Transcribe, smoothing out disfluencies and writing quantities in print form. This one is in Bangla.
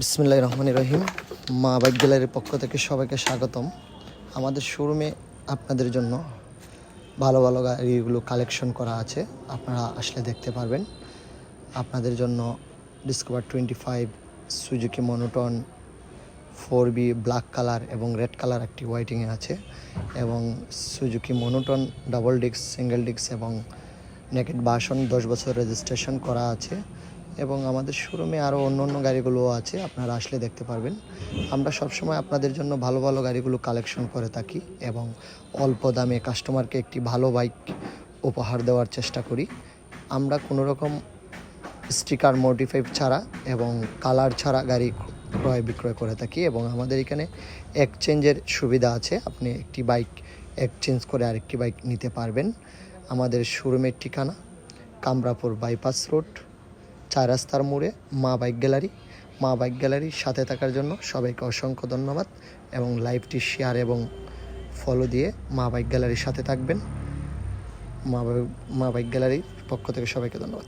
বিসমিল্লাহির রহমানির রহিম। মা বাইক গ্যালারির পক্ষ থেকে সবাইকে স্বাগতম। আমাদের শোরুমে আপনাদের জন্য ভালো ভালো গাড়িগুলো কালেকশন করা আছে, আপনারা আসলে দেখতে পারবেন। আপনাদের জন্য discover 25, Suzuki monotone 4B black colour এবং রেড কালার একটি হোয়াইটিংয়ে আছে, এবং Suzuki monotone double disc, single disc এবং নেকেড ভার্সন 10 বছর রেজিস্ট্রেশন করা আছে। এবং আমাদের শোরুমে আরও অন্য গাড়িগুলোও আছে, আপনারা আসলে দেখতে পারবেন। আমরা সবসময় আপনাদের জন্য ভালো ভালো গাড়িগুলো কালেকশন করে থাকি এবং অল্প দামে কাস্টমারকে একটি ভালো বাইক উপহার দেওয়ার চেষ্টা করি। আমরা কোনো রকম স্টিকার মডিফাই ছাড়া এবং কালার ছাড়া গাড়ি ক্রয় বিক্রয় করে থাকি, এবং আমাদের এখানে এক্সচেঞ্জের সুবিধা আছে। আপনি একটি বাইক এক্সচেঞ্জ করে আরেকটি বাইক নিতে পারবেন। আমাদের শোরুমের ঠিকানা কামরাপুর বাইপাস রোড, 4 রাস্তার মোড়ে মা বাইক গ্যালারি। মা বাইক গ্যালারির সাথে থাকার জন্য সবাইকে অসংখ্য ধন্যবাদ, এবং লাইভটি শেয়ার এবং ফলো দিয়ে মা বাইক গ্যালারির সাথে থাকবেন। মা বাইক গ্যালারির পক্ষ থেকে সবাইকে ধন্যবাদ।